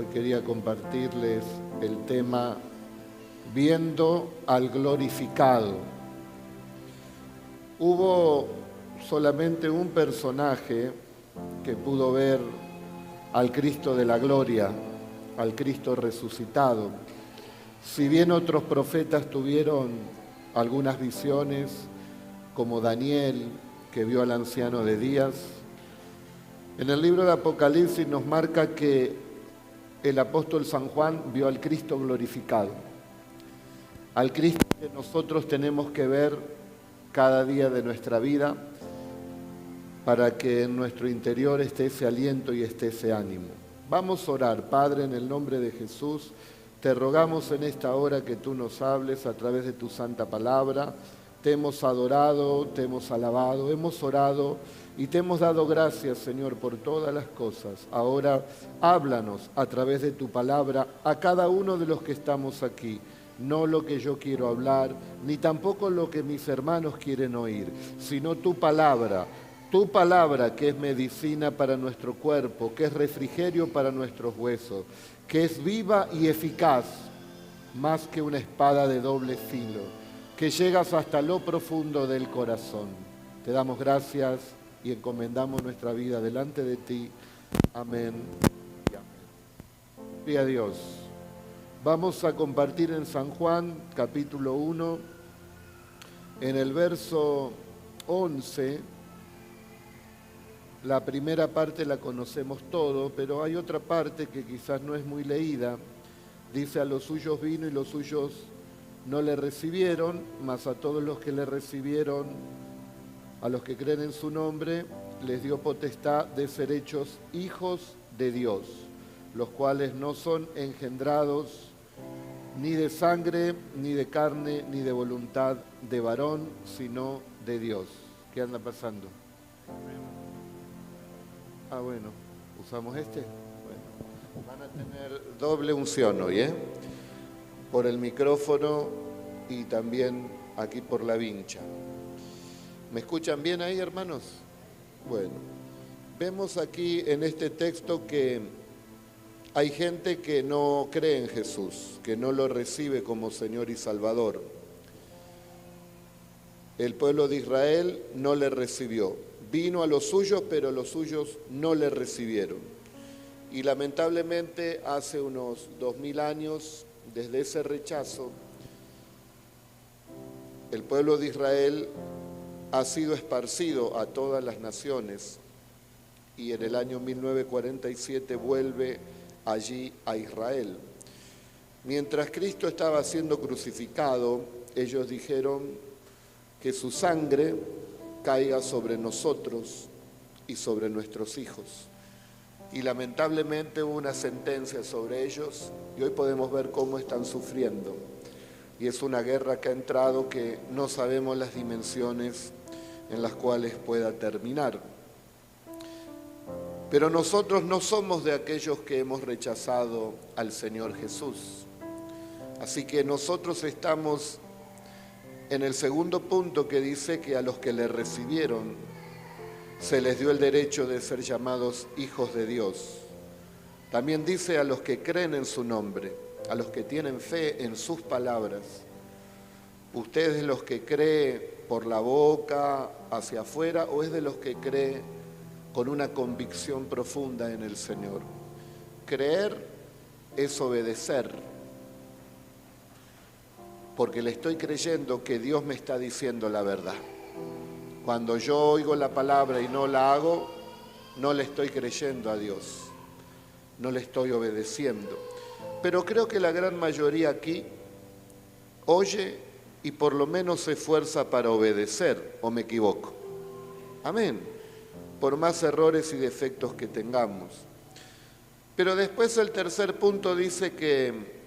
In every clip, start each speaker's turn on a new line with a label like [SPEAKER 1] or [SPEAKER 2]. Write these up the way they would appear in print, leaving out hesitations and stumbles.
[SPEAKER 1] Hoy quería compartirles el tema Viendo al glorificado. Hubo solamente un personaje que pudo ver al Cristo de la gloria, al Cristo resucitado. Si bien otros profetas tuvieron algunas visiones, como Daniel, que vio al anciano de días, en el libro de Apocalipsis nos marca que el apóstol San Juan vio al Cristo glorificado, al Cristo que nosotros tenemos que ver cada día de nuestra vida para que en nuestro interior esté ese aliento y esté ese ánimo. Vamos a orar. Padre, en el nombre de Jesús, te rogamos en esta hora que tú nos hables a través de tu santa palabra. Te hemos adorado, te hemos alabado, hemos orado y te hemos dado gracias, Señor, por todas las cosas. Ahora háblanos a través de tu palabra a cada uno de los que estamos aquí. No lo que yo quiero hablar, ni tampoco lo que mis hermanos quieren oír, sino tu palabra que es medicina para nuestro cuerpo, que es refrigerio para nuestros huesos, que es viva y eficaz, más que una espada de doble filo, que llegas hasta lo profundo del corazón. Te damos gracias y encomendamos nuestra vida delante de ti. Amén y amén. Gloria a Dios. Vamos a compartir en San Juan, capítulo 1, en el verso 11. La primera parte la conocemos todo, pero hay otra parte que quizás no es muy leída. Dice: a los suyos vino y los suyos no le recibieron, mas a todos los que le recibieron, a los que creen en su nombre, les dio potestad de ser hechos hijos de Dios, los cuales no son engendrados ni de sangre, ni de carne, ni de voluntad de varón, sino de Dios. ¿Qué anda pasando? Bueno, ¿usamos este? Bueno, van a tener doble unción hoy, por el micrófono y también aquí por la vincha. ¿Me escuchan bien ahí, hermanos? Bueno, vemos aquí en este texto que hay gente que no cree en Jesús, que no lo recibe como Señor y Salvador. El pueblo de Israel no le recibió. Vino a los suyos, pero los suyos no le recibieron. Y lamentablemente hace unos 2000 años, desde ese rechazo, el pueblo de Israel ha sido esparcido a todas las naciones y en el año 1947 vuelve allí a Israel. Mientras Cristo estaba siendo crucificado, ellos dijeron que su sangre caiga sobre nosotros y sobre nuestros hijos. Y lamentablemente hubo una sentencia sobre ellos y hoy podemos ver cómo están sufriendo. Y es una guerra que ha entrado que no sabemos las dimensiones en las cuales pueda terminar. Pero nosotros no somos de aquellos que hemos rechazado al Señor Jesús. Así que nosotros estamos en el segundo punto, que dice que a los que le recibieron se les dio el derecho de ser llamados hijos de Dios. También dice a los que creen en su nombre, a los que tienen fe en sus palabras. ¿Usted es de los que cree por la boca, hacia afuera, o es de los que cree con una convicción profunda en el Señor? Creer es obedecer, porque le estoy creyendo que Dios me está diciendo la verdad. Cuando yo oigo la palabra y no la hago, no le estoy creyendo a Dios, no le estoy obedeciendo. Pero creo que la gran mayoría aquí oye y por lo menos se esfuerza para obedecer, ¿o me equivoco? Amén. Por más errores y defectos que tengamos. Pero después el tercer punto dice que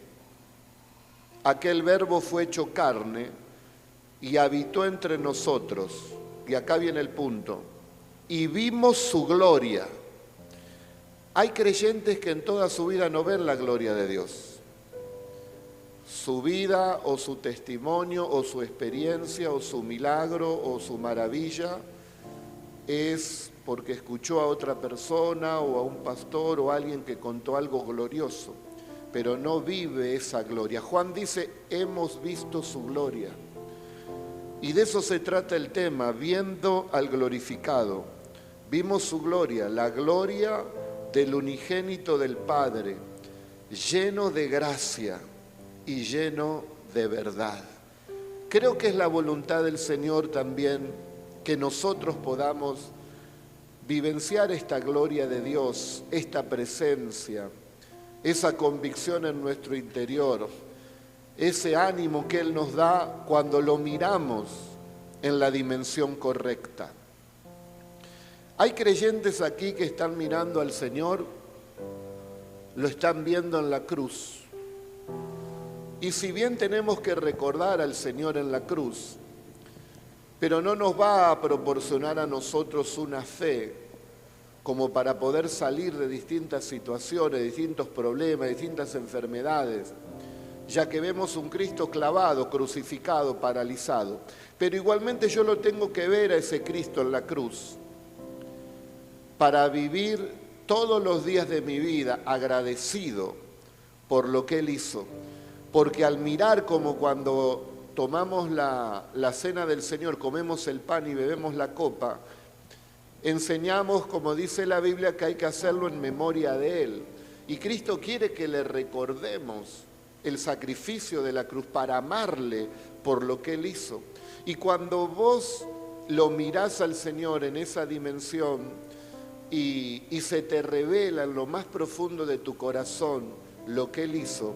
[SPEAKER 1] aquel verbo fue hecho carne y habitó entre nosotros. Y acá viene el punto. Y vimos su gloria. Hay creyentes que en toda su vida no ven la gloria de Dios. Su vida o su testimonio o su experiencia o su milagro o su maravilla es porque escuchó a otra persona o a un pastor o a alguien que contó algo glorioso, pero no vive esa gloria. Juan dice, hemos visto su gloria. Y de eso se trata el tema, viendo al glorificado. Vimos su gloria, la gloria del unigénito del Padre, lleno de gracia y lleno de verdad. Creo que es la voluntad del Señor también que nosotros podamos vivenciar esta gloria de Dios, esta presencia, esa convicción en nuestro interior, ese ánimo que Él nos da cuando lo miramos en la dimensión correcta. Hay creyentes aquí que están mirando al Señor, lo están viendo en la cruz. Y si bien tenemos que recordar al Señor en la cruz, pero no nos va a proporcionar a nosotros una fe como para poder salir de distintas situaciones, distintos problemas, distintas enfermedades, ya que vemos un Cristo clavado, crucificado, paralizado. Pero igualmente yo lo tengo que ver a ese Cristo en la cruz para vivir todos los días de mi vida agradecido por lo que Él hizo. Porque al mirar como cuando tomamos la cena del Señor, comemos el pan y bebemos la copa, enseñamos, como dice la Biblia, que hay que hacerlo en memoria de Él. Y Cristo quiere que le recordemos el sacrificio de la cruz para amarle por lo que Él hizo. Y cuando vos lo mirás al Señor en esa dimensión y se te revela en lo más profundo de tu corazón lo que Él hizo,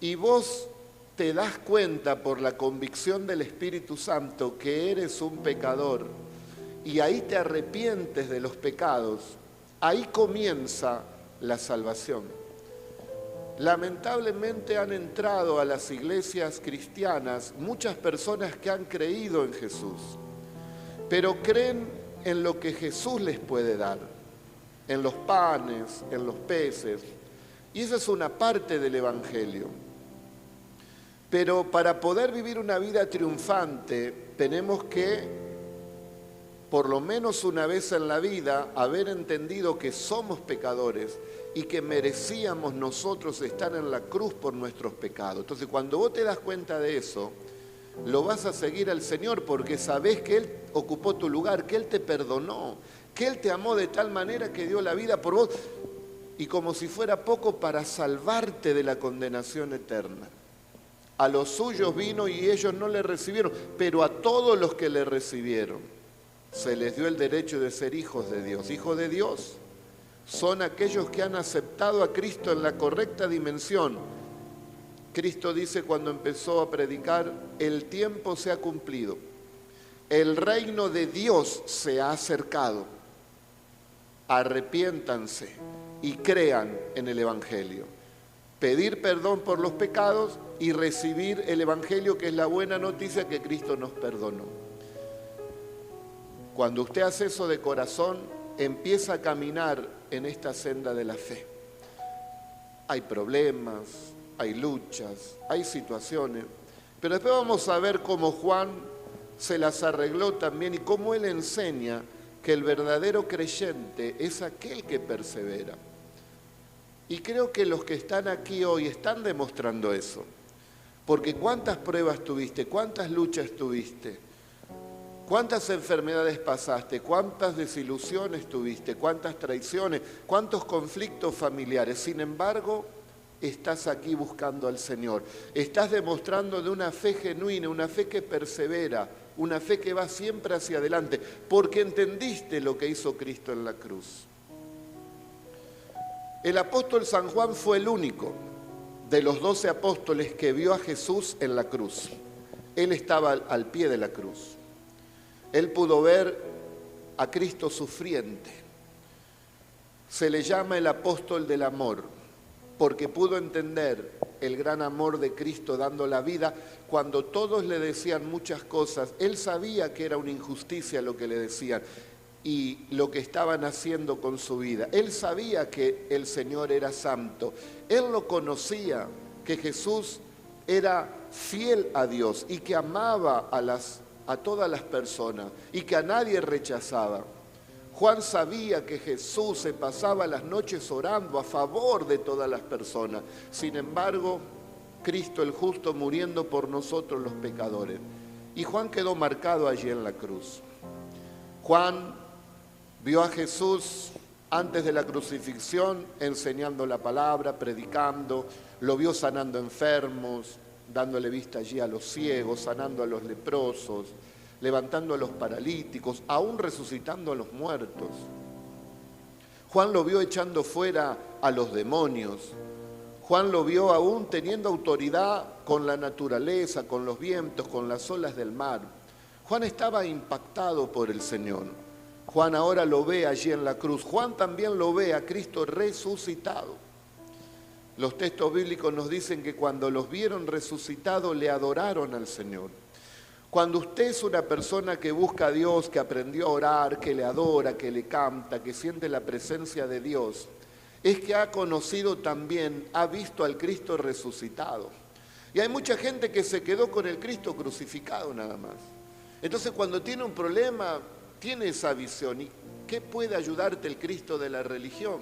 [SPEAKER 1] y vos te das cuenta por la convicción del Espíritu Santo que eres un pecador y ahí te arrepientes de los pecados, ahí comienza la salvación. Lamentablemente han entrado a las iglesias cristianas muchas personas que han creído en Jesús, pero creen en lo que Jesús les puede dar, en los panes, en los peces, y esa es una parte del Evangelio. Pero para poder vivir una vida triunfante tenemos que, por lo menos una vez en la vida, haber entendido que somos pecadores y que merecíamos nosotros estar en la cruz por nuestros pecados. Entonces, cuando vos te das cuenta de eso, lo vas a seguir al Señor porque sabés que Él ocupó tu lugar, que Él te perdonó, que Él te amó de tal manera que dio la vida por vos y como si fuera poco para salvarte de la condenación eterna. A los suyos vino y ellos no le recibieron, pero a todos los que le recibieron se les dio el derecho de ser hijos de Dios. Hijos de Dios son aquellos que han aceptado a Cristo en la correcta dimensión. Cristo dice cuando empezó a predicar, el tiempo se ha cumplido, el reino de Dios se ha acercado, arrepiéntanse y crean en el Evangelio. Pedir perdón por los pecados y recibir el Evangelio, que es la buena noticia que Cristo nos perdonó. Cuando usted hace eso de corazón, empieza a caminar en esta senda de la fe. Hay problemas, hay luchas, hay situaciones, pero después vamos a ver cómo Juan se las arregló también y cómo él enseña que el verdadero creyente es aquel que persevera. Y creo que los que están aquí hoy están demostrando eso. Porque ¿cuántas pruebas tuviste? ¿Cuántas luchas tuviste? ¿Cuántas enfermedades pasaste? ¿Cuántas desilusiones tuviste? ¿Cuántas traiciones? ¿Cuántos conflictos familiares? Sin embargo, estás aquí buscando al Señor. Estás demostrando de una fe genuina, una fe que persevera, una fe que va siempre hacia adelante, porque entendiste lo que hizo Cristo en la cruz. El apóstol San Juan fue el único de los 12 apóstoles que vio a Jesús en la cruz. Él estaba al pie de la cruz. Él pudo ver a Cristo sufriente. Se le llama el apóstol del amor, porque pudo entender el gran amor de Cristo dando la vida cuando todos le decían muchas cosas. Él sabía que era una injusticia lo que le decían y lo que estaban haciendo con su vida. Él sabía que el Señor era santo. Él lo conocía, que Jesús era fiel a Dios y que amaba a todas las personas y que a nadie rechazaba. Juan sabía que Jesús se pasaba las noches orando a favor de todas las personas. Sin embargo, Cristo el justo muriendo por nosotros los pecadores. Y Juan quedó marcado allí en la cruz. Juan vio a Jesús antes de la crucifixión enseñando la palabra, predicando, lo vio sanando enfermos, dándole vista allí a los ciegos, sanando a los leprosos, levantando a los paralíticos, aún resucitando a los muertos. Juan lo vio echando fuera a los demonios. Juan lo vio aún teniendo autoridad con la naturaleza, con los vientos, con las olas del mar. Juan estaba impactado por el Señor. Juan ahora lo ve allí en la cruz. Juan también lo ve a Cristo resucitado. Los textos bíblicos nos dicen que cuando los vieron resucitado le adoraron al Señor. Cuando usted es una persona que busca a Dios, que aprendió a orar, que le adora, que le canta, que siente la presencia de Dios, es que ha conocido también, ha visto al Cristo resucitado. Y hay mucha gente que se quedó con el Cristo crucificado nada más. Entonces cuando tiene un problema, tiene esa visión. ¿Y qué puede ayudarte el Cristo de la religión?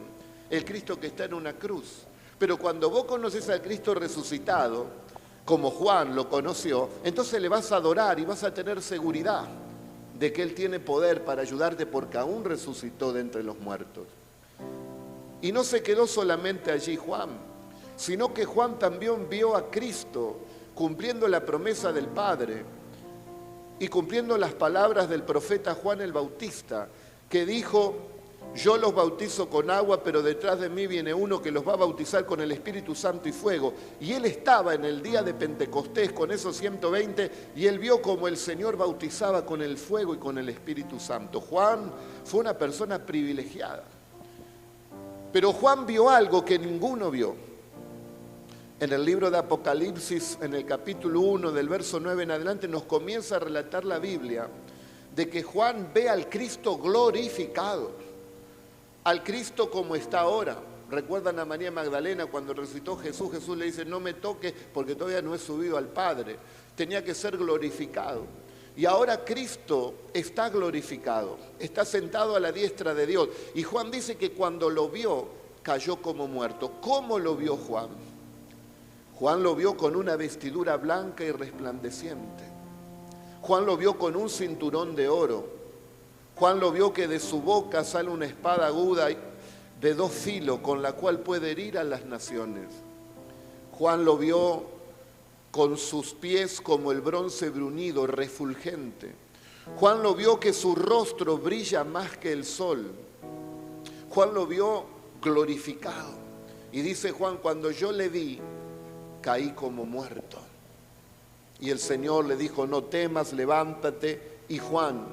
[SPEAKER 1] El Cristo que está en una cruz. Pero cuando vos conoces al Cristo resucitado, como Juan lo conoció, entonces le vas a adorar y vas a tener seguridad de que Él tiene poder para ayudarte porque aún resucitó de entre los muertos. Y no se quedó solamente allí Juan, sino que Juan también vio a Cristo cumpliendo la promesa del Padre y cumpliendo las palabras del profeta Juan el Bautista, que dijo: yo los bautizo con agua, pero detrás de mí viene uno que los va a bautizar con el Espíritu Santo y fuego. Y él estaba en el día de Pentecostés con esos 120 y él vio como el Señor bautizaba con el fuego y con el Espíritu Santo. Juan fue una persona privilegiada. Pero Juan vio algo que ninguno vio. En el libro de Apocalipsis, en el capítulo 1, del verso 9 en adelante, nos comienza a relatar la Biblia de que Juan ve al Cristo glorificado, al Cristo como está ahora. Recuerdan a María Magdalena cuando resucitó Jesús, Jesús le dice: no me toques porque todavía no he subido al Padre. Tenía que ser glorificado. Y ahora Cristo está glorificado, está sentado a la diestra de Dios. Y Juan dice que cuando lo vio, cayó como muerto. ¿Cómo lo vio Juan? Juan lo vio con una vestidura blanca y resplandeciente. Juan lo vio con un cinturón de oro. Juan lo vio que de su boca sale una espada aguda de 2 filos con la cual puede herir a las naciones. Juan lo vio con sus pies como el bronce bruñido, refulgente. Juan lo vio que su rostro brilla más que el sol. Juan lo vio glorificado. Y dice Juan: cuando yo le vi, caí como muerto. Y el Señor le dijo: no temas, levántate. Y Juan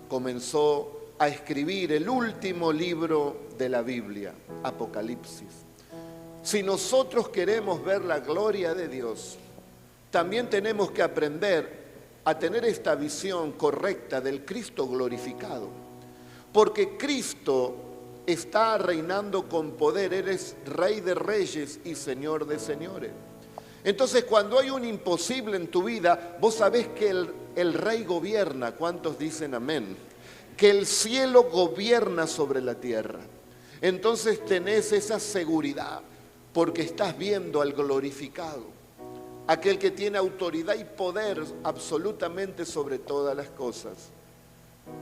[SPEAKER 1] comenzó a escribir el último libro de la Biblia, Apocalipsis. Si nosotros queremos ver la gloria de Dios, también tenemos que aprender a tener esta visión correcta del Cristo glorificado. Porque Cristo está reinando con poder. Eres Rey de reyes y Señor de señores. Entonces, cuando hay un imposible en tu vida, vos sabés que el Rey gobierna. ¿Cuántos dicen amén? Que el cielo gobierna sobre la tierra. Entonces tenés esa seguridad porque estás viendo al glorificado, aquel que tiene autoridad y poder absolutamente sobre todas las cosas.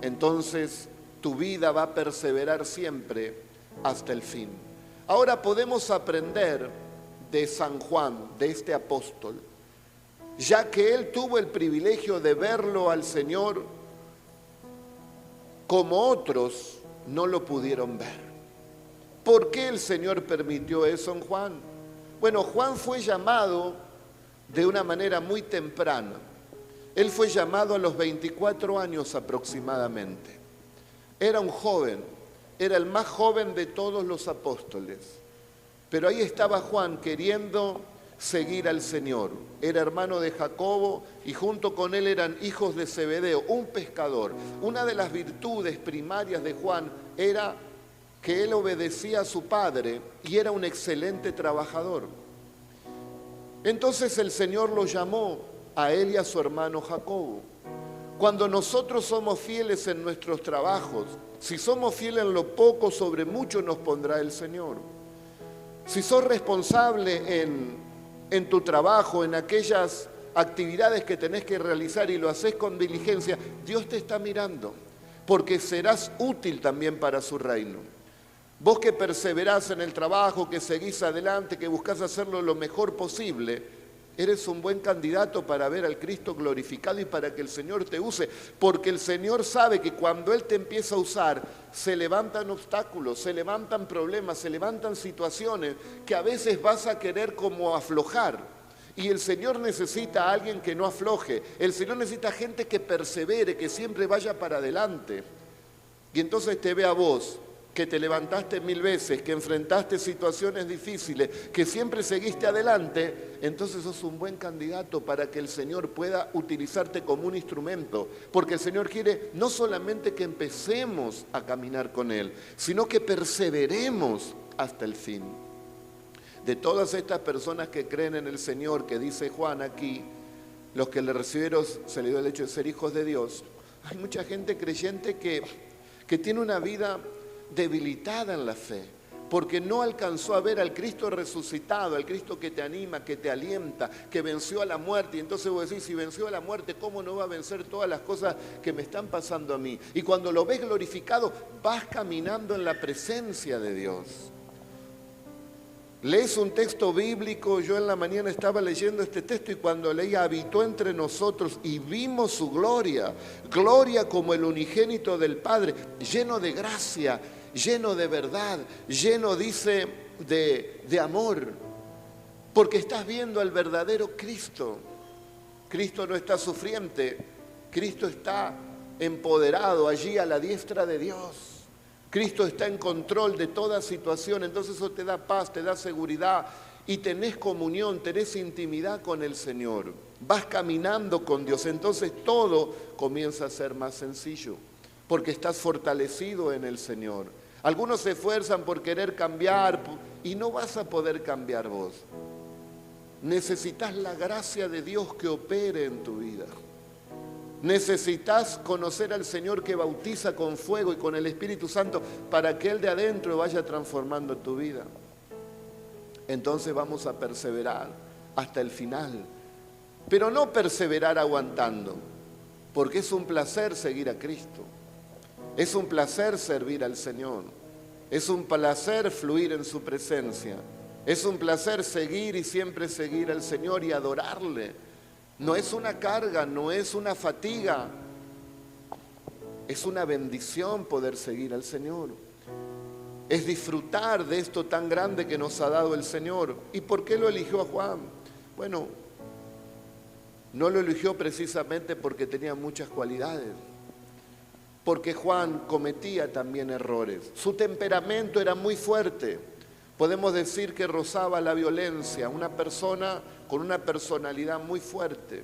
[SPEAKER 1] Entonces tu vida va a perseverar siempre hasta el fin. Ahora podemos aprender de San Juan, de este apóstol, ya que él tuvo el privilegio de verlo al Señor como otros no lo pudieron ver. ¿Por qué el Señor permitió eso en Juan? Bueno, Juan fue llamado de una manera muy temprana. Él fue llamado a los 24 años aproximadamente. Era un joven, era el más joven de todos los apóstoles. Pero ahí estaba Juan queriendo seguir al Señor. Era hermano de Jacobo y junto con él eran hijos de Zebedeo, un pescador. Una de las virtudes primarias de Juan era que él obedecía a su padre y era un excelente trabajador. Entonces el Señor lo llamó a él y a su hermano Jacobo. Cuando nosotros somos fieles en nuestros trabajos, si somos fieles en lo poco, sobre mucho nos pondrá el Señor. Si sos responsable en tu trabajo, en aquellas actividades que tenés que realizar y lo haces con diligencia, Dios te está mirando, porque serás útil también para su reino. Vos que perseverás en el trabajo, que seguís adelante, que buscás hacerlo lo mejor posible, eres un buen candidato para ver al Cristo glorificado y para que el Señor te use, porque el Señor sabe que cuando Él te empieza a usar, se levantan obstáculos, se levantan problemas, se levantan situaciones que a veces vas a querer como aflojar. Y el Señor necesita a alguien que no afloje, el Señor necesita gente que persevere, que siempre vaya para adelante. Y entonces te ve a vos, que te levantaste 1000 veces, que enfrentaste situaciones difíciles, que siempre seguiste adelante, entonces sos un buen candidato para que el Señor pueda utilizarte como un instrumento, porque el Señor quiere no solamente que empecemos a caminar con Él, sino que perseveremos hasta el fin. De todas estas personas que creen en el Señor, que dice Juan aquí, los que le recibieron se le dio el hecho de ser hijos de Dios, hay mucha gente creyente que tiene una vida debilitada en la fe, porque no alcanzó a ver al Cristo resucitado, al Cristo que te anima, que te alienta, que venció a la muerte. Y entonces vos decís, si venció a la muerte, ¿cómo no va a vencer todas las cosas que me están pasando a mí? Y cuando lo ves glorificado, vas caminando en la presencia de Dios. Lees un texto bíblico, yo en la mañana estaba leyendo este texto y cuando leía, habitó entre nosotros y vimos su gloria, gloria como el unigénito del Padre, lleno de gracia, lleno de verdad, lleno, dice, de amor, porque estás viendo al verdadero Cristo. Cristo no está sufriente, Cristo está empoderado allí a la diestra de Dios. Cristo está en control de toda situación, entonces eso te da paz, te da seguridad y tenés comunión, tenés intimidad con el Señor. Vas caminando con Dios, entonces todo comienza a ser más sencillo, porque estás fortalecido en el Señor. Algunos se esfuerzan por querer cambiar y no vas a poder cambiar vos. Necesitas la gracia de Dios que opere en tu vida. Necesitas conocer al Señor que bautiza con fuego y con el Espíritu Santo para que Él de adentro vaya transformando tu vida. Entonces vamos a perseverar hasta el final, pero no perseverar aguantando, porque es un placer seguir a Cristo, es un placer servir al Señor, es un placer fluir en su presencia, es un placer seguir y siempre seguir al Señor y adorarle. No es una carga, no es una fatiga, es una bendición poder seguir al Señor. Es disfrutar de esto tan grande que nos ha dado el Señor. ¿Y por qué lo eligió a Juan? Bueno, no lo eligió precisamente porque tenía muchas cualidades, porque Juan cometía también errores. Su temperamento era muy fuerte. Podemos decir que rozaba la violencia, una persona con una personalidad muy fuerte.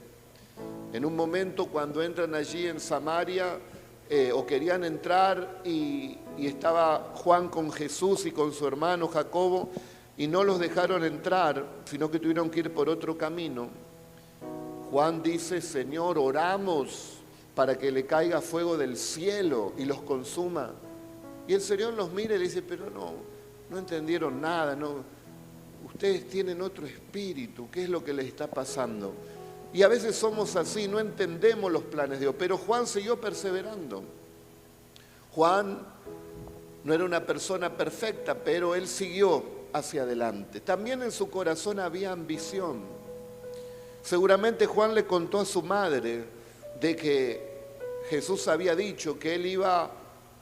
[SPEAKER 1] En un momento cuando entran allí en Samaria, o querían entrar y estaba Juan con Jesús y con su hermano Jacobo, y no los dejaron entrar, sino que tuvieron que ir por otro camino. Juan dice, Señor, oramos para que le caiga fuego del cielo y los consuma. Y el Señor los mira y le dice, pero no entendieron nada, ustedes tienen otro espíritu, ¿qué es lo que les está pasando? Y a veces somos así, no entendemos los planes de Dios, pero Juan siguió perseverando. Juan no era una persona perfecta, pero él siguió hacia adelante. También en su corazón había ambición. Seguramente Juan le contó a su madre de que Jesús había dicho que él iba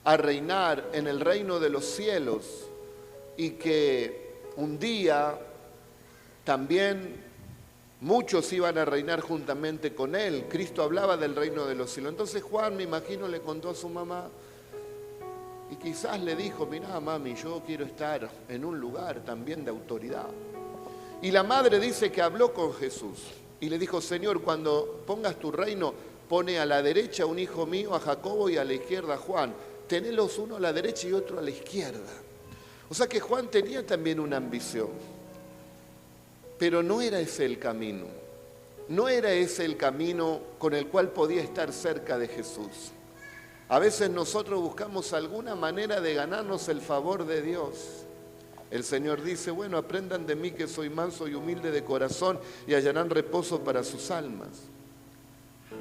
[SPEAKER 1] a reinar en el reino de los cielos, y que un día también muchos iban a reinar juntamente con él. Cristo hablaba del reino de los cielos. Entonces Juan, me imagino, le contó a su mamá y quizás le dijo, mirá mami, yo quiero estar en un lugar también de autoridad. Y la madre dice que habló con Jesús y le dijo, Señor, cuando pongas tu reino, pone a la derecha un hijo mío, a Jacobo, y a la izquierda a Juan. Tenelos uno a la derecha y otro a la izquierda. O sea que Juan tenía también una ambición, pero no era ese el camino. no era ese el camino con el cual podía estar cerca de Jesús. A veces nosotros buscamos alguna manera de ganarnos el favor de Dios. El Señor dice, bueno, aprendan de mí que soy manso y humilde de corazón y hallarán reposo para sus almas.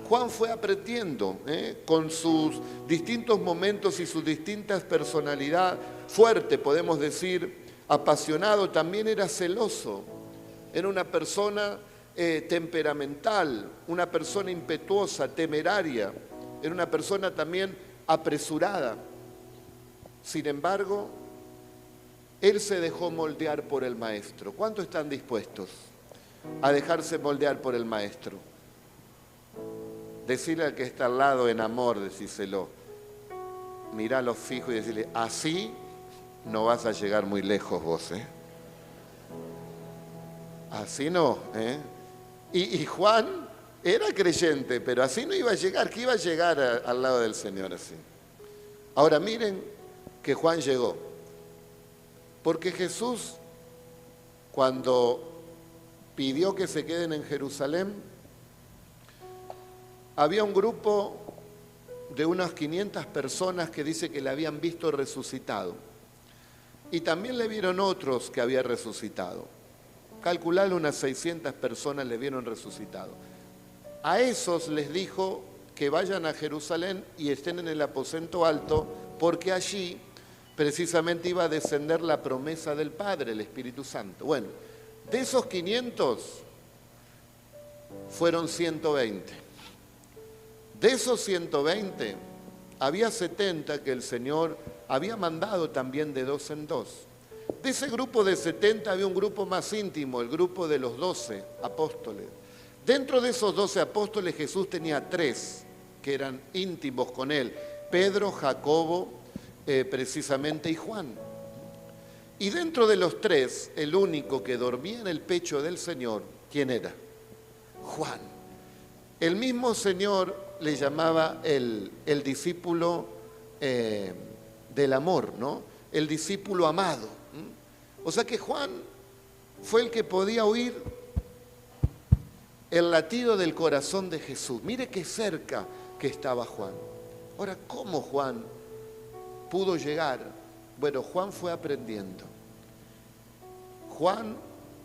[SPEAKER 1] Juan fue aprendiendo con sus distintos momentos y sus distintas personalidades, fuerte, podemos decir, apasionado, también era celoso, era una persona temperamental, una persona impetuosa, temeraria, era una persona también apresurada. Sin embargo, él se dejó moldear por el Maestro. ¿Cuántos están dispuestos a dejarse moldear por el Maestro? Decirle al que está al lado en amor, decírselo. Míralo fijo y decirle, así no vas a llegar muy lejos vos, ¿eh? Así no, ¿eh? Y Juan era creyente, pero así no iba a llegar. ¿Qué iba a llegar al lado del Señor así? Ahora miren que Juan llegó. Porque Jesús, cuando pidió que se queden en Jerusalén, había un grupo de unas 500 personas que dice que le habían visto resucitado. Y también le vieron otros que había resucitado. Calcularle unas 600 personas le vieron resucitado. A esos les dijo que vayan a Jerusalén y estén en el aposento alto, porque allí precisamente iba a descender la promesa del Padre, el Espíritu Santo. Bueno, de esos 500 fueron 120. De esos 120, había 70 que el Señor había mandado también de 2 en 2. De ese grupo de 70 había un grupo más íntimo, el grupo de los 12 apóstoles. Dentro de esos 12 apóstoles Jesús tenía 3 que eran íntimos con él, Pedro, Jacobo, precisamente, y Juan. Y dentro de los 3, el único que dormía en el pecho del Señor, ¿quién era? Juan. El mismo Señor le llamaba el discípulo del amor, ¿no? El discípulo amado. O sea que Juan fue el que podía oír el latido del corazón de Jesús. Mire qué cerca que estaba Juan. Ahora, ¿cómo Juan pudo llegar? Bueno, Juan fue aprendiendo. Juan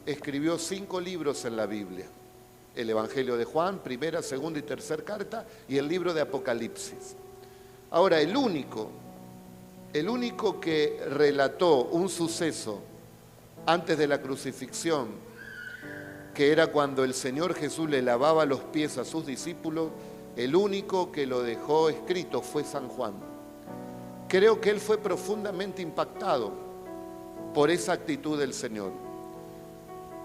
[SPEAKER 1] escribió 5 libros en la Biblia. El Evangelio de Juan, primera, segunda y tercera carta, y el libro de Apocalipsis. Ahora, el único que relató un suceso antes de la crucifixión, que era cuando el Señor Jesús le lavaba los pies a sus discípulos, el único que lo dejó escrito fue San Juan. Creo que él fue profundamente impactado por esa actitud del Señor.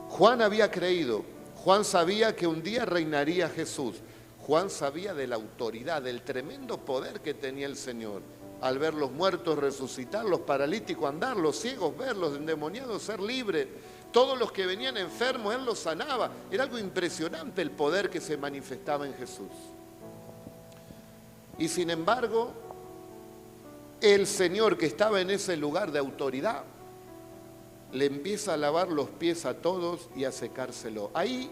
[SPEAKER 1] Juan había creído, Juan sabía que un día reinaría Jesús. Juan sabía de la autoridad, del tremendo poder que tenía el Señor. Al ver los muertos resucitar, los paralíticos andar, los ciegos ver, los endemoniados ser libres. Todos los que venían enfermos, Él los sanaba. Era algo impresionante el poder que se manifestaba en Jesús. Y sin embargo, el Señor que estaba en ese lugar de autoridad, le empieza a lavar los pies a todos y a secárselo. Ahí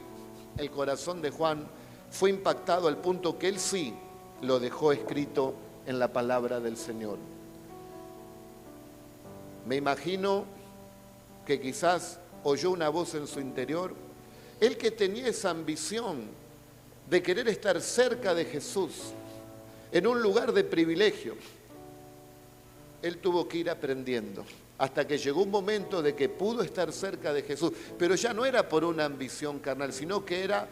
[SPEAKER 1] el corazón de Juan fue impactado al punto que él sí lo dejó escrito en la palabra del Señor. Me imagino que quizás oyó una voz en su interior, él que tenía esa ambición de querer estar cerca de Jesús, en un lugar de privilegio. Él tuvo que ir aprendiendo, hasta que llegó un momento de que pudo estar cerca de Jesús, pero ya no era por una ambición carnal, sino que era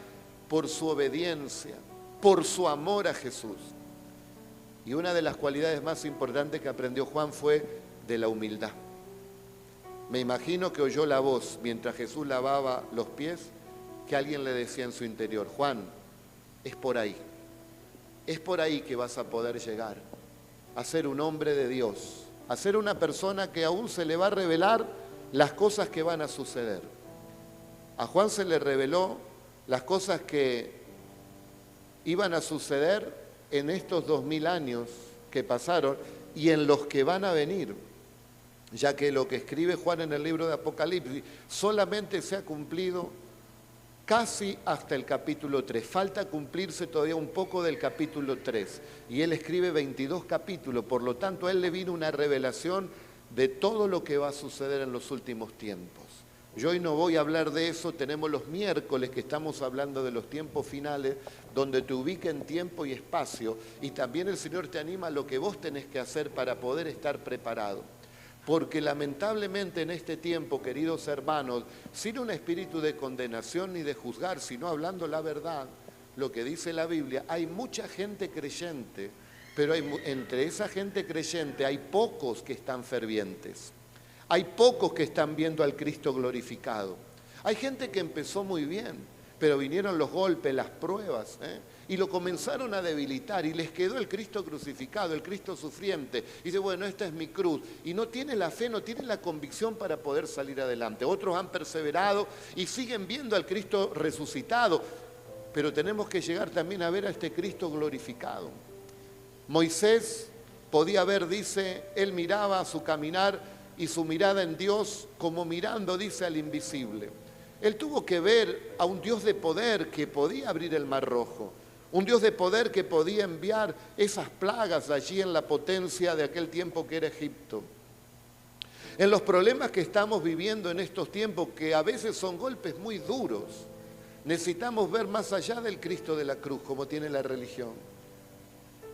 [SPEAKER 1] por su obediencia, por su amor a Jesús. Y una de las cualidades más importantes que aprendió Juan fue de la humildad. Me imagino que oyó la voz mientras Jesús lavaba los pies, que alguien le decía en su interior: Juan, es por ahí que vas a poder llegar a ser un hombre de Dios, a ser una persona que aún se le va a revelar las cosas que van a suceder. A Juan se le reveló las cosas que iban a suceder en estos 2000 años que pasaron y en los que van a venir, ya que lo que escribe Juan en el libro de Apocalipsis solamente se ha cumplido casi hasta el capítulo 3. Falta cumplirse todavía un poco del capítulo 3. Y él escribe 22 capítulos, por lo tanto a él le vino una revelación de todo lo que va a suceder en los últimos tiempos. Yo hoy no voy a hablar de eso, tenemos los miércoles que estamos hablando de los tiempos finales, donde te ubica en tiempo y espacio, y también el Señor te anima a lo que vos tenés que hacer para poder estar preparado. Porque lamentablemente en este tiempo, queridos hermanos, sin un espíritu de condenación ni de juzgar, sino hablando la verdad, lo que dice la Biblia, hay mucha gente creyente, pero entre esa gente creyente hay pocos que están fervientes. Hay pocos que están viendo al Cristo glorificado. Hay gente que empezó muy bien, pero vinieron los golpes, las pruebas, y lo comenzaron a debilitar y les quedó el Cristo crucificado, el Cristo sufriente. Y dice, bueno, esta es mi cruz. Y no tiene la fe, no tiene la convicción para poder salir adelante. Otros han perseverado y siguen viendo al Cristo resucitado, pero tenemos que llegar también a ver a este Cristo glorificado. Moisés podía ver, dice, él miraba a su caminar y su mirada en Dios como mirando, dice, al invisible. Él tuvo que ver a un Dios de poder que podía abrir el Mar Rojo, un Dios de poder que podía enviar esas plagas allí en la potencia de aquel tiempo que era Egipto. En los problemas que estamos viviendo en estos tiempos, que a veces son golpes muy duros, necesitamos ver más allá del Cristo de la cruz, como tiene la religión.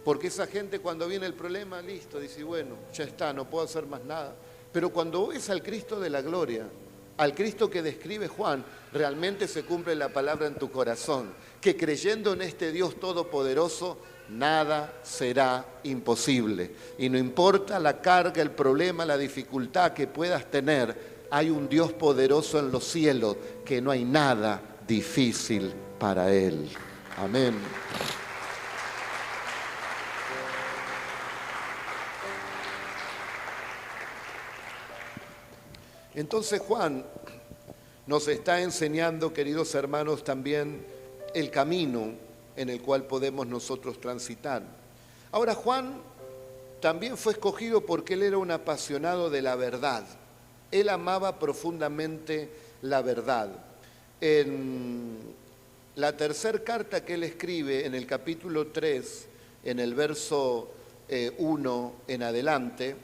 [SPEAKER 1] Porque esa gente cuando viene el problema, listo, dice, bueno, ya está, no puedo hacer más nada. Pero cuando ves al Cristo de la gloria, al Cristo que describe Juan, realmente se cumple la palabra en tu corazón, que creyendo en este Dios todopoderoso, nada será imposible. Y no importa la carga, el problema, la dificultad que puedas tener, hay un Dios poderoso en los cielos, que no hay nada difícil para Él. Amén. Entonces Juan nos está enseñando, queridos hermanos, también el camino en el cual podemos nosotros transitar. Ahora, Juan también fue escogido porque él era un apasionado de la verdad. Él amaba profundamente la verdad. En la tercera carta que él escribe, en el capítulo 3, en el verso 1 en adelante,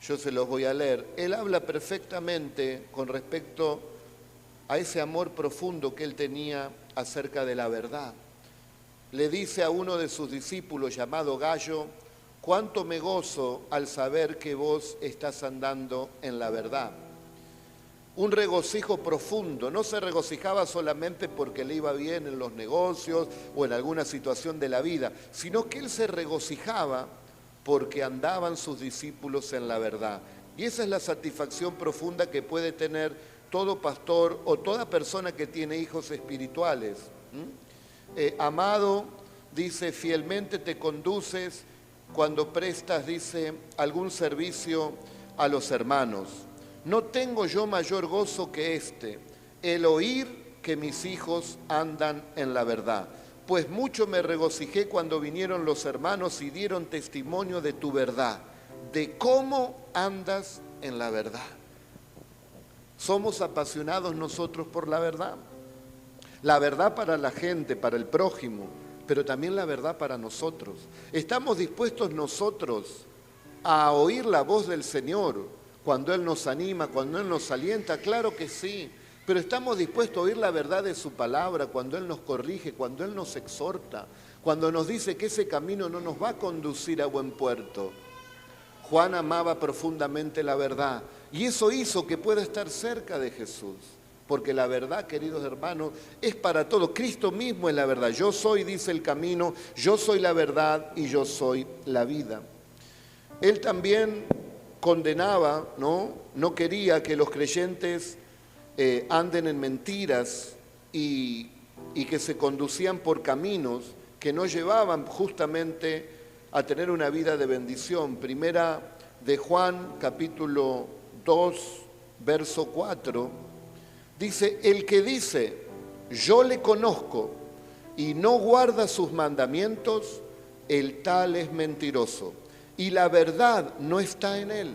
[SPEAKER 1] yo se los voy a leer. Él habla perfectamente con respecto a ese amor profundo que él tenía acerca de la verdad. Le dice a uno de sus discípulos llamado Gallo, cuánto me gozo al saber que vos estás andando en la verdad. Un regocijo profundo, no se regocijaba solamente porque le iba bien en los negocios o en alguna situación de la vida, sino que él se regocijaba porque andaban sus discípulos en la verdad. Y esa es la satisfacción profunda que puede tener todo pastor o toda persona que tiene hijos espirituales. Amado, dice, fielmente te conduces cuando prestas, dice, algún servicio a los hermanos. No tengo yo mayor gozo que este, el oír que mis hijos andan en la verdad. Pues mucho me regocijé cuando vinieron los hermanos y dieron testimonio de tu verdad, de cómo andas en la verdad. ¿Somos apasionados nosotros por la verdad? La verdad para la gente, para el prójimo, pero también la verdad para nosotros. ¿Estamos dispuestos nosotros a oír la voz del Señor cuando Él nos anima, cuando Él nos alienta? Claro que sí. Pero estamos dispuestos a oír la verdad de su palabra cuando Él nos corrige, cuando Él nos exhorta, cuando nos dice que ese camino no nos va a conducir a buen puerto. Juan amaba profundamente la verdad y eso hizo que pueda estar cerca de Jesús. Porque la verdad, queridos hermanos, es para todo. Cristo mismo es la verdad. Yo soy, dice el camino, yo soy la verdad y yo soy la vida. Él también condenaba, no quería que los creyentes anden en mentiras y que se conducían por caminos que no llevaban justamente a tener una vida de bendición. Primera de Juan, capítulo 2, verso 4, dice, el que dice, yo le conozco y no guarda sus mandamientos, el tal es mentiroso y la verdad no está en él.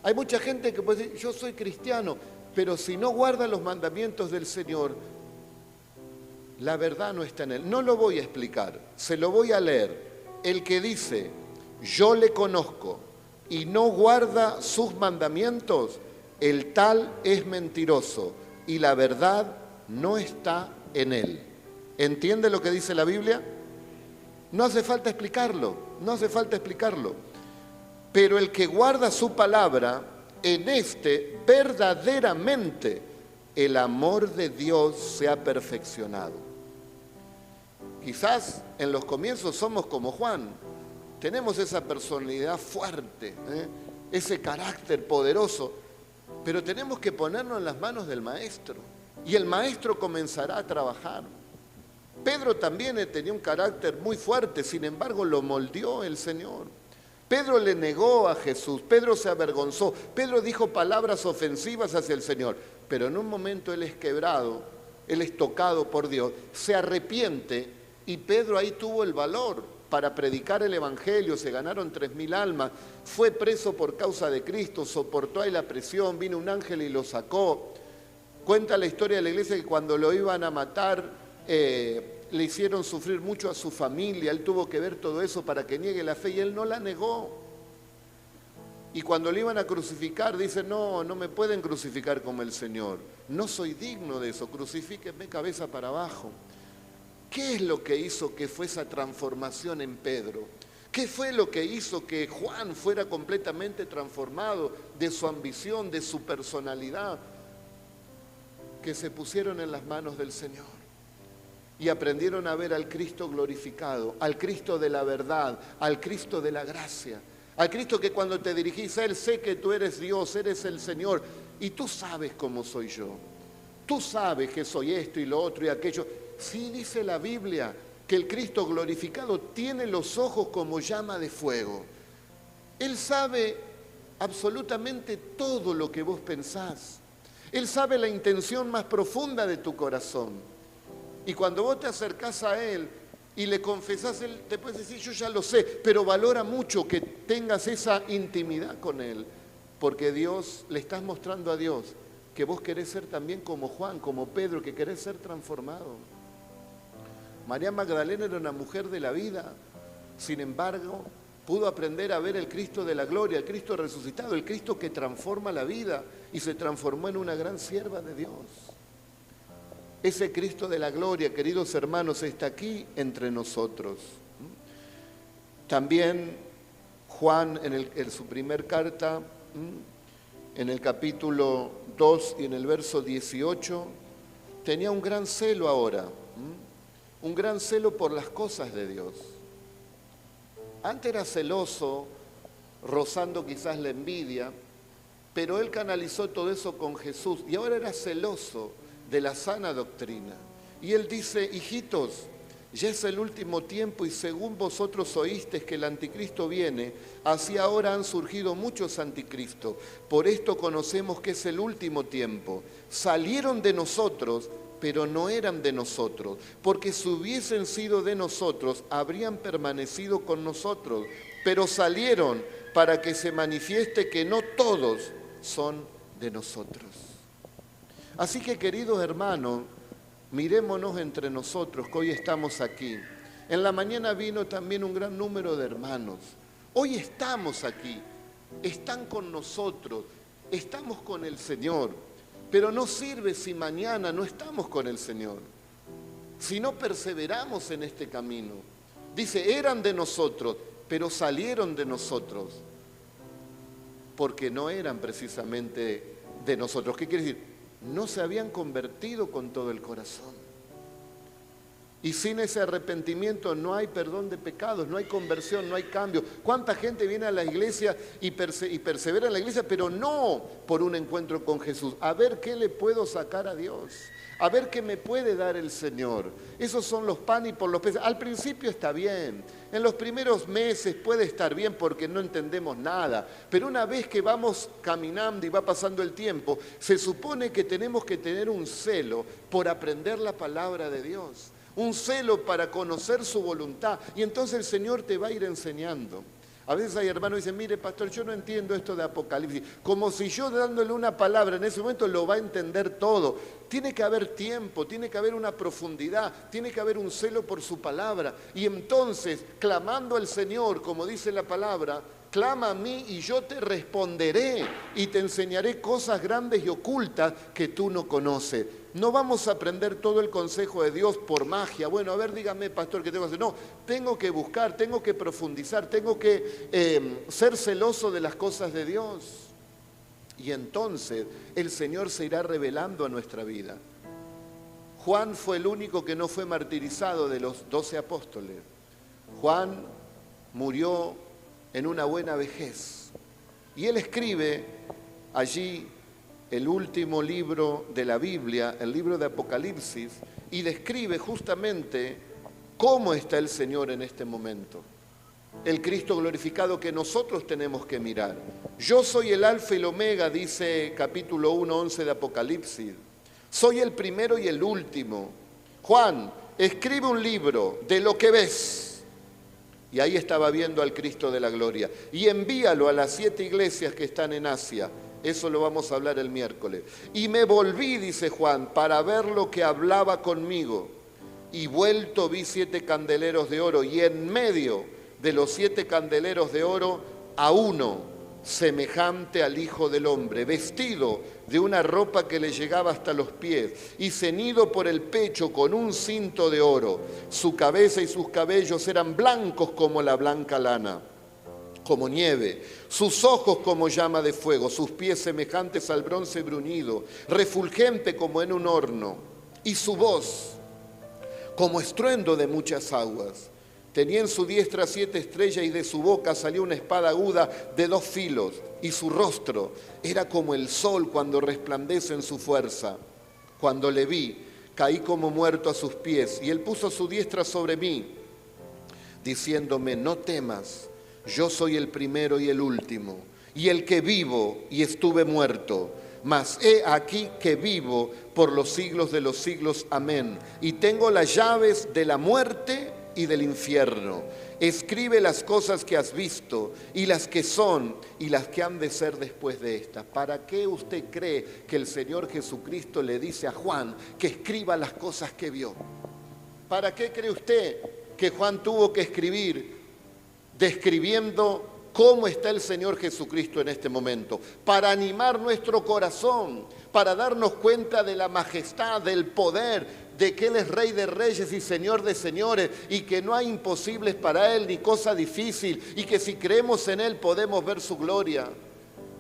[SPEAKER 1] Hay mucha gente que puede decir, yo soy cristiano, pero si no guarda los mandamientos del Señor, la verdad no está en él. No lo voy a explicar, se lo voy a leer. El que dice, yo le conozco y no guarda sus mandamientos, el tal es mentiroso y la verdad no está en él. ¿Entiende lo que dice la Biblia? No hace falta explicarlo, no hace falta explicarlo. Pero el que guarda su palabra, en este verdaderamente el amor de Dios se ha perfeccionado. Quizás en los comienzos somos como Juan, tenemos esa personalidad fuerte, ese carácter poderoso, pero tenemos que ponernos en las manos del Maestro y el Maestro comenzará a trabajar. Pedro también tenía un carácter muy fuerte, sin embargo lo moldeó el Señor. Pedro le negó a Jesús, Pedro se avergonzó, Pedro dijo palabras ofensivas hacia el Señor, pero en un momento él es quebrado, él es tocado por Dios, se arrepiente y Pedro ahí tuvo el valor para predicar el Evangelio, se ganaron 3.000 almas, fue preso por causa de Cristo, soportó ahí la presión, vino un ángel y lo sacó. Cuenta la historia de la iglesia que cuando lo iban a matar, le hicieron sufrir mucho a su familia, él tuvo que ver todo eso para que niegue la fe y él no la negó. Y cuando le iban a crucificar, dice, no me pueden crucificar como el Señor, no soy digno de eso, crucifíquenme cabeza para abajo. ¿Qué es lo que hizo que fue esa transformación en Pedro? ¿Qué fue lo que hizo que Juan fuera completamente transformado de su ambición, de su personalidad? Que se pusieron en las manos del Señor y aprendieron a ver al Cristo glorificado, al Cristo de la verdad, al Cristo de la gracia, al Cristo que cuando te dirigís a Él, sé que tú eres Dios, eres el Señor, y tú sabes cómo soy yo, tú sabes que soy esto y lo otro y aquello. Sí dice la Biblia que el Cristo glorificado tiene los ojos como llama de fuego. Él sabe absolutamente todo lo que vos pensás. Él sabe la intención más profunda de tu corazón. Y cuando vos te acercás a Él y le confesás, Él te puede decir, yo ya lo sé, pero valora mucho que tengas esa intimidad con Él, porque Dios, le estás mostrando a Dios que vos querés ser también como Juan, como Pedro, que querés ser transformado. María Magdalena era una mujer de la vida, sin embargo, pudo aprender a ver el Cristo de la gloria, el Cristo resucitado, el Cristo que transforma la vida y se transformó en una gran sierva de Dios. Ese Cristo de la gloria, queridos hermanos, está aquí entre nosotros. También Juan en su primer carta, en el capítulo 2 y en el verso 18, tenía un gran celo ahora, un gran celo por las cosas de Dios. Antes era celoso, rozando quizás la envidia, pero él canalizó todo eso con Jesús y ahora era celoso de la sana doctrina. Y él dice, hijitos, ya es el último tiempo y según vosotros oísteis que el anticristo viene, así ahora han surgido muchos anticristos. Por esto conocemos que es el último tiempo. Salieron de nosotros, pero no eran de nosotros, porque si hubiesen sido de nosotros, habrían permanecido con nosotros, pero salieron para que se manifieste que no todos son de nosotros. Así que, queridos hermanos, mirémonos entre nosotros, que hoy estamos aquí. En la mañana vino también un gran número de hermanos. Hoy estamos aquí, están con nosotros, estamos con el Señor. Pero no sirve si mañana no estamos con el Señor, si no perseveramos en este camino. Dice, eran de nosotros, pero salieron de nosotros, porque no eran precisamente de nosotros. ¿Qué quiere decir? No se habían convertido con todo el corazón. Y sin ese arrepentimiento no hay perdón de pecados, no hay conversión, no hay cambio. ¿Cuánta gente viene a la iglesia y persevera en la iglesia, pero no por un encuentro con Jesús? A ver qué le puedo sacar a Dios, a ver qué me puede dar el Señor. Esos son los panes y por los peces. Al principio está bien, en los primeros meses puede estar bien porque no entendemos nada, pero una vez que vamos caminando y va pasando el tiempo, se supone que tenemos que tener un celo por aprender la palabra de Dios. Un celo para conocer su voluntad y entonces el Señor te va a ir enseñando. A veces hay hermanos que dicen, mire pastor, yo no entiendo esto de Apocalipsis. Como si yo dándole una palabra en ese momento lo va a entender todo. Tiene que haber tiempo, tiene que haber una profundidad, tiene que haber un celo por su palabra. Y entonces, clamando al Señor, como dice la palabra, clama a mí y yo te responderé y te enseñaré cosas grandes y ocultas que tú no conoces. No vamos a aprender todo el consejo de Dios por magia. Bueno, a ver, dígame, pastor, ¿qué tengo que hacer? No, tengo que buscar, tengo que profundizar, tengo que ser celoso de las cosas de Dios. Y entonces el Señor se irá revelando a nuestra vida. Juan fue el único que no fue martirizado de los 12 apóstoles. Juan murió en una buena vejez. Y él escribe allí el último libro de la Biblia, el libro de Apocalipsis, y describe justamente cómo está el Señor en este momento. El Cristo glorificado que nosotros tenemos que mirar. Yo soy el Alfa y el Omega, dice capítulo 1, 11 de Apocalipsis. Soy el primero y el último. Juan, escribe un libro de lo que ves. Y ahí estaba viendo al Cristo de la gloria. Y envíalo a las 7 iglesias que están en Asia. Eso lo vamos a hablar el miércoles. Y me volví, dice Juan, para ver lo que hablaba conmigo. Y vuelto vi 7 candeleros de oro. Y en medio de los 7 candeleros de oro, a uno semejante al Hijo del Hombre, vestido de una ropa que le llegaba hasta los pies y ceñido por el pecho con un cinto de oro. Su cabeza y sus cabellos eran blancos como la blanca lana, como nieve, sus ojos como llama de fuego, sus pies semejantes al bronce bruñido, refulgente como en un horno, y su voz como estruendo de muchas aguas. Tenía en su diestra 7 estrellas y de su boca salió una espada aguda de 2 filos, y su rostro era como el sol cuando resplandece en su fuerza. Cuando le vi, caí como muerto a sus pies, y él puso su diestra sobre mí, diciéndome, no temas, yo soy el primero y el último, y el que vivo y estuve muerto. Mas he aquí que vivo por los siglos de los siglos. Amén. Y tengo las llaves de la muerte y del infierno. Escribe las cosas que has visto y las que son y las que han de ser después de estas. ¿Para qué usted cree que el Señor Jesucristo le dice a Juan que escriba las cosas que vio? ¿Para qué cree usted que Juan tuvo que escribir describiendo cómo está el Señor Jesucristo en este momento? Para animar nuestro corazón, para darnos cuenta de la majestad, del poder, de que Él es Rey de Reyes y Señor de Señores, y que no hay imposibles para Él ni cosa difícil, y que si creemos en Él podemos ver su gloria.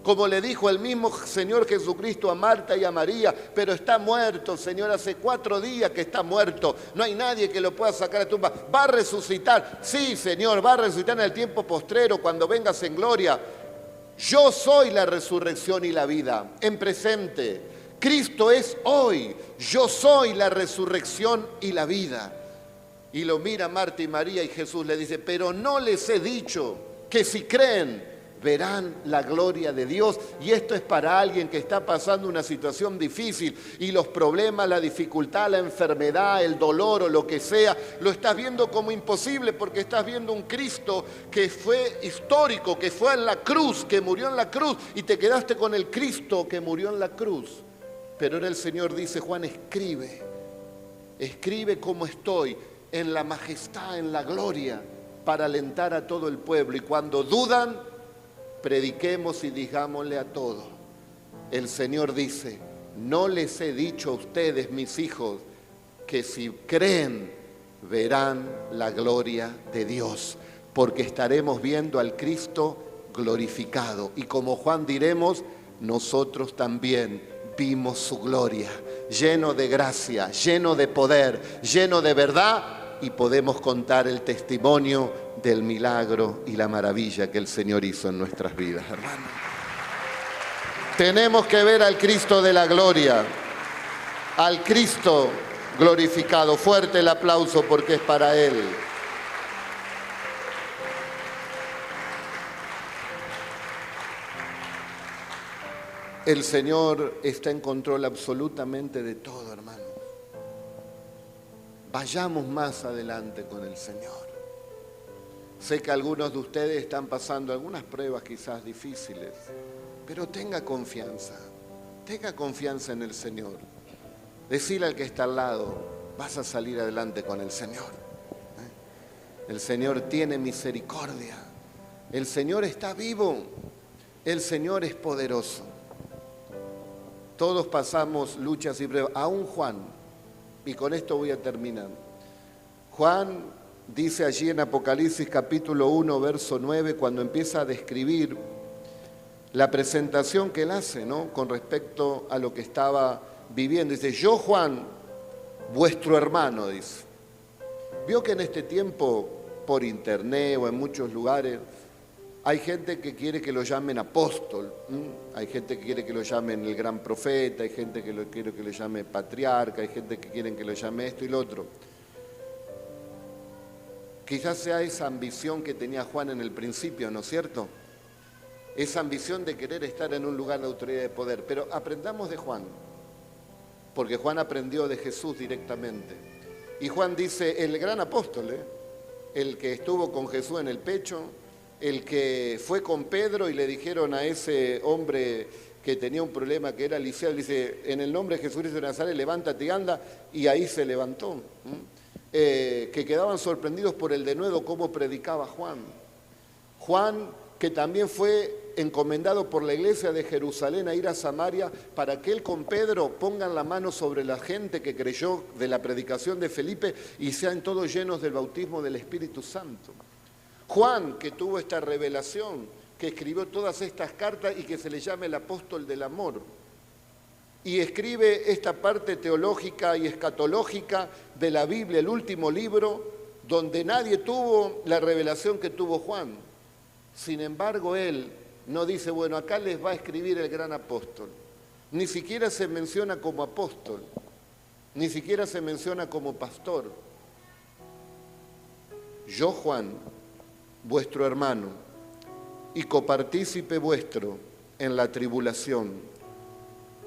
[SPEAKER 1] Como le dijo el mismo Señor Jesucristo a Marta y a María, pero está muerto, Señor, hace 4 días que está muerto, no hay nadie que lo pueda sacar de la tumba. ¿Va a resucitar? Sí, Señor, va a resucitar en el tiempo postrero, cuando vengas en gloria. Yo soy la resurrección y la vida, en presente. Cristo es hoy, yo soy la resurrección y la vida. Y lo mira Marta y María y Jesús le dice, pero no les he dicho que si creen verán la gloria de Dios. Y esto es para alguien que está pasando una situación difícil y los problemas, la dificultad, la enfermedad, el dolor o lo que sea, lo estás viendo como imposible porque estás viendo un Cristo que fue histórico, que fue en la cruz, que murió en la cruz, y te quedaste con el Cristo que murió en la cruz. Pero ahora el Señor dice, Juan, escribe cómo estoy en la majestad, en la gloria, para alentar a todo el pueblo. Y cuando dudan, prediquemos y digámosle a todos. El Señor dice, no les he dicho a ustedes, mis hijos, que si creen, verán la gloria de Dios, porque estaremos viendo al Cristo glorificado. Y como Juan diremos, nosotros también vimos su gloria, lleno de gracia, lleno de poder, lleno de verdad, y podemos contar el testimonio del milagro y la maravilla que el Señor hizo en nuestras vidas, hermanos. Tenemos que ver al Cristo de la gloria, al Cristo glorificado. Fuerte el aplauso porque es para Él. El Señor está en control absolutamente de todo, hermanos. Vayamos más adelante con el Señor. Sé que algunos de ustedes están pasando algunas pruebas quizás difíciles, pero tenga confianza en el Señor. Decile al que está al lado, vas a salir adelante con el Señor. El Señor tiene misericordia, el Señor está vivo, el Señor es poderoso. Todos pasamos luchas y pruebas, aún Juan, y con esto voy a terminar. Juan dice allí en Apocalipsis capítulo 1, verso 9, cuando empieza a describir la presentación que él hace, ¿no?, con respecto a lo que estaba viviendo. Dice, yo Juan, vuestro hermano, dice. Vio que en este tiempo, por internet o en muchos lugares, hay gente que quiere que lo llamen apóstol, hay gente que quiere que lo llamen el gran profeta, hay gente que quiere que lo llame patriarca, hay gente que quiere que lo llame esto y lo otro. Quizás sea esa ambición que tenía Juan en el principio, ¿no es cierto? Esa ambición de querer estar en un lugar de autoridad y de poder. Pero aprendamos de Juan, porque Juan aprendió de Jesús directamente. Y Juan dice, el gran apóstol, el que estuvo con Jesús en el pecho, el que fue con Pedro y le dijeron a ese hombre que tenía un problema, que era lisiado, dice, en el nombre de Jesús de Nazaret, levántate y anda, y ahí se levantó. Que quedaban sorprendidos por el denuedo cómo predicaba Juan. Juan, que también fue encomendado por la iglesia de Jerusalén a ir a Samaria para que él con Pedro pongan la mano sobre la gente que creyó de la predicación de Felipe y sean todos llenos del bautismo del Espíritu Santo. Juan, que tuvo esta revelación, que escribió todas estas cartas y que se le llama el apóstol del amor. Y escribe esta parte teológica y escatológica de la Biblia, el último libro, donde nadie tuvo la revelación que tuvo Juan. Sin embargo, él no dice, bueno, acá les va a escribir el gran apóstol. Ni siquiera se menciona como apóstol, ni siquiera se menciona como pastor. Yo, Juan, vuestro hermano, y copartícipe vuestro en la tribulación,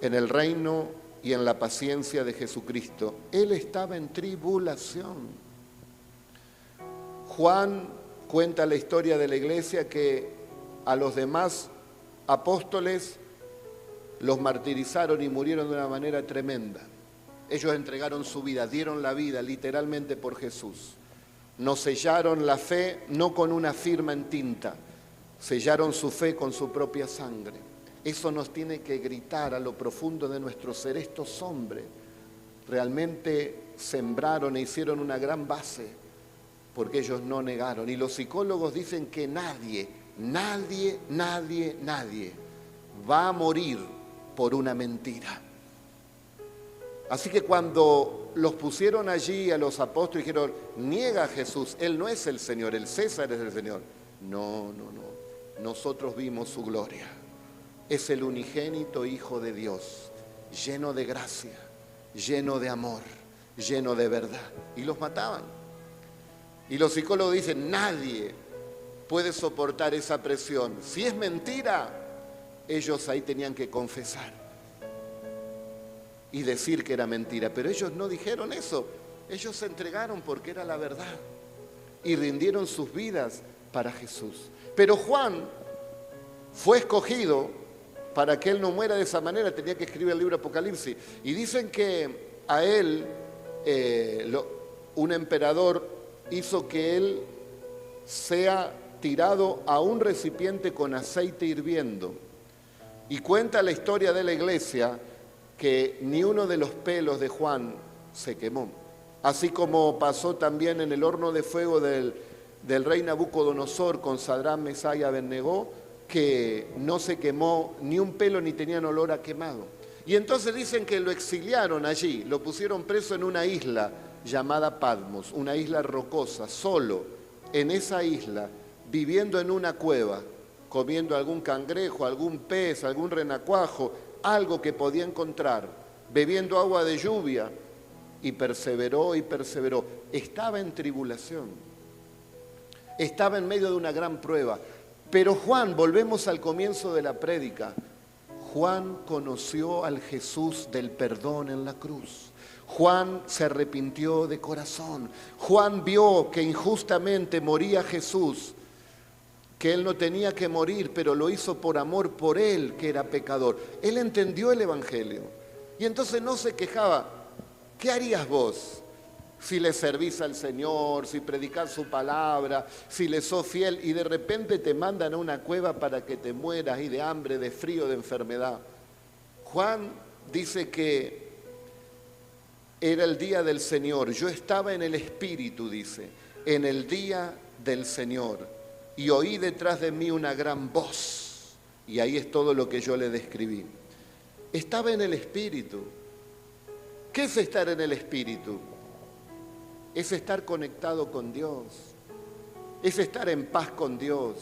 [SPEAKER 1] en el reino y en la paciencia de Jesucristo. Él estaba en tribulación. Juan cuenta la historia de la iglesia que a los demás apóstoles los martirizaron y murieron de una manera tremenda. Ellos entregaron su vida, dieron la vida literalmente por Jesús. Nos sellaron la fe no con una firma en tinta, sellaron su fe con su propia sangre. Eso nos tiene que gritar a lo profundo de nuestro ser. Estos hombres realmente sembraron e hicieron una gran base porque ellos no negaron. Y los psicólogos dicen que nadie va a morir por una mentira. Así que cuando los pusieron allí a los apóstoles, dijeron, niega a Jesús, Él no es el Señor, el César es el Señor. No, nosotros vimos su gloria. Es el unigénito Hijo de Dios, lleno de gracia, lleno de amor, lleno de verdad. Y los mataban. Y los psicólogos dicen, nadie puede soportar esa presión. Si es mentira, ellos ahí tenían que confesar y decir que era mentira. Pero ellos no dijeron eso. Ellos se entregaron porque era la verdad y rindieron sus vidas para Jesús. Pero Juan fue escogido para que él no muera de esa manera, tenía que escribir el libro Apocalipsis. Y dicen que a él, un emperador hizo que él sea tirado a un recipiente con aceite hirviendo. Y cuenta la historia de la iglesia que ni uno de los pelos de Juan se quemó. Así como pasó también en el horno de fuego del rey Nabucodonosor con Sadrán, Mesach y Abednego, que no se quemó ni un pelo ni tenían olor a quemado. Y entonces dicen que lo exiliaron allí, lo pusieron preso en una isla llamada Patmos, una isla rocosa, solo en esa isla, viviendo en una cueva, comiendo algún cangrejo, algún pez, algún renacuajo, algo que podía encontrar, bebiendo agua de lluvia, y perseveró y perseveró. Estaba en tribulación, estaba en medio de una gran prueba. Pero Juan, volvemos al comienzo de la prédica, Juan conoció al Jesús del perdón en la cruz. Juan se arrepintió de corazón. Juan vio que injustamente moría Jesús, que él no tenía que morir, pero lo hizo por amor por él, que era pecador. Él entendió el Evangelio y entonces no se quejaba. ¿Qué harías vos si le servís al Señor, si predicás su palabra, si le sos fiel y de repente te mandan a una cueva para que te mueras y de hambre, de frío, de enfermedad? Juan dice que era el día del Señor. Yo estaba en el Espíritu, dice, en el día del Señor, y oí detrás de mí una gran voz. Y ahí es todo lo que yo le describí. Estaba en el Espíritu. ¿Qué es estar en el Espíritu? Es estar conectado con Dios. Es estar en paz con Dios.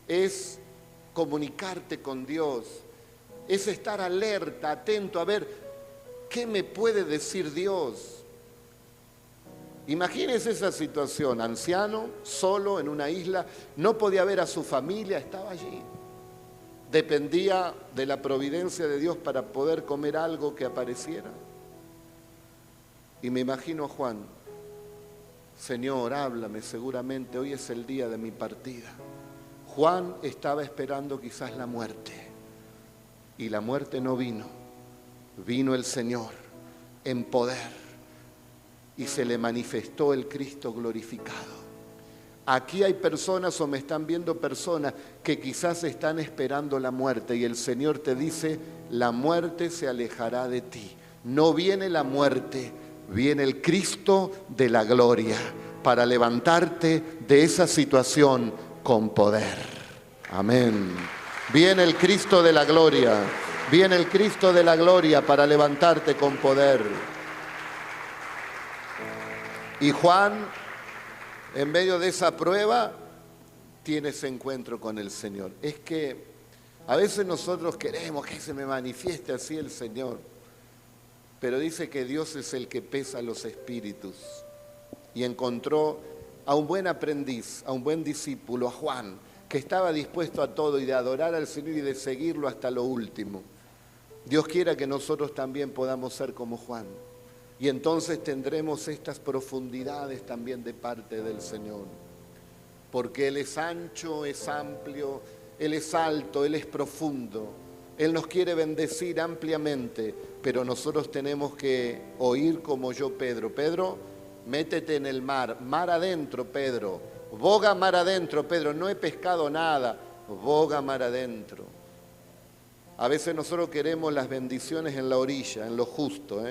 [SPEAKER 1] Es comunicarte con Dios. Es estar alerta, atento a ver qué me puede decir Dios. Imagínese esa situación, anciano, solo en una isla, no podía ver a su familia, estaba allí. Dependía de la providencia de Dios para poder comer algo que apareciera. Y me imagino a Juan: Señor, háblame, seguramente hoy es el día de mi partida. Juan estaba esperando quizás la muerte, y la muerte no vino. Vino el Señor en poder y se le manifestó el Cristo glorificado. Aquí hay personas, o me están viendo personas, que quizás están esperando la muerte y el Señor te dice: la muerte se alejará de ti. No viene la muerte, viene el Cristo de la gloria para levantarte de esa situación con poder. Amén. Viene el Cristo de la gloria. Viene el Cristo de la gloria para levantarte con poder. Y Juan, en medio de esa prueba, tiene ese encuentro con el Señor. Es que a veces nosotros queremos que se me manifieste así el Señor, pero dice que Dios es el que pesa los espíritus. Y encontró a un buen aprendiz, a un buen discípulo, a Juan, que estaba dispuesto a todo y de adorar al Señor y de seguirlo hasta lo último. Dios quiera que nosotros también podamos ser como Juan. Y entonces tendremos estas profundidades también de parte del Señor. Porque Él es ancho, es amplio, Él es alto, Él es profundo. Él nos quiere bendecir ampliamente, pero nosotros tenemos que oír como yo, Pedro. Pedro, métete en el mar, mar adentro, Pedro. Boga mar adentro, Pedro, no he pescado nada. Boga mar adentro. A veces nosotros queremos las bendiciones en la orilla, en lo justo,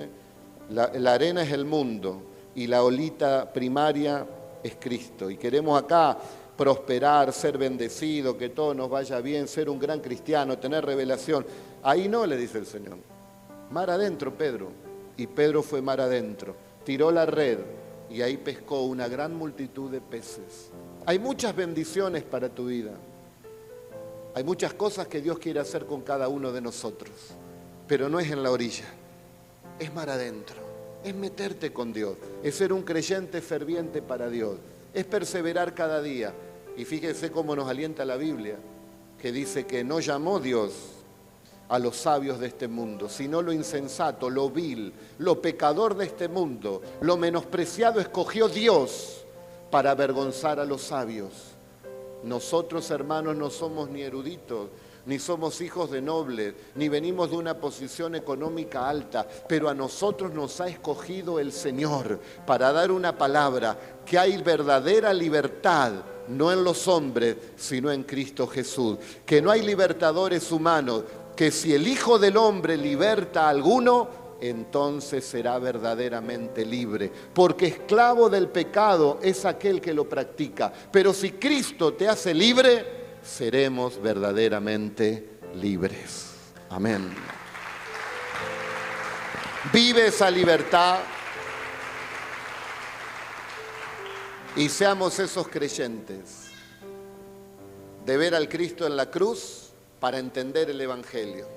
[SPEAKER 1] La arena es el mundo y la olita primaria es Cristo. Y queremos acá prosperar, ser bendecido, que todo nos vaya bien, ser un gran cristiano, tener revelación. Ahí no, le dice el Señor. Mar adentro, Pedro. Y Pedro fue mar adentro. Tiró la red y ahí pescó una gran multitud de peces. Hay muchas bendiciones para tu vida. Hay muchas cosas que Dios quiere hacer con cada uno de nosotros, pero no es en la orilla, es mar adentro, es meterte con Dios, es ser un creyente ferviente para Dios, es perseverar cada día. Y fíjense cómo nos alienta la Biblia, que dice que no llamó Dios a los sabios de este mundo, sino lo insensato, lo vil, lo pecador de este mundo, lo menospreciado escogió Dios para avergonzar a los sabios. Nosotros, hermanos, no somos ni eruditos, ni somos hijos de nobles, ni venimos de una posición económica alta, pero a nosotros nos ha escogido el Señor para dar una palabra, que hay verdadera libertad, no en los hombres, sino en Cristo Jesús, que no hay libertadores humanos, que si el Hijo del Hombre liberta a alguno, entonces será verdaderamente libre, porque esclavo del pecado es aquel que lo practica, pero si Cristo te hace libre, seremos verdaderamente libres. Amén. Vive esa libertad y seamos esos creyentes de ver al Cristo en la cruz para entender el Evangelio,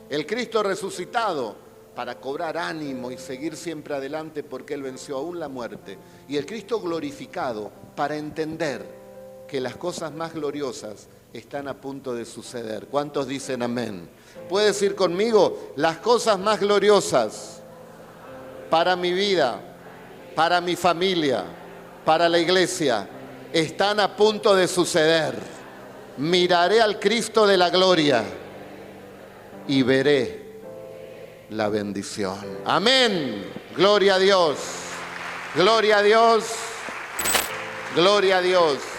[SPEAKER 1] el Cristo resucitado para cobrar ánimo y seguir siempre adelante porque Él venció aún la muerte, y el Cristo glorificado para entender que las cosas más gloriosas están a punto de suceder. ¿Cuántos dicen amén? ¿Puedes ir conmigo? Las cosas más gloriosas para mi vida, para mi familia, para la iglesia, están a punto de suceder. Miraré al Cristo de la gloria y veré la bendición. Amén. Gloria a Dios. Gloria a Dios. Gloria a Dios.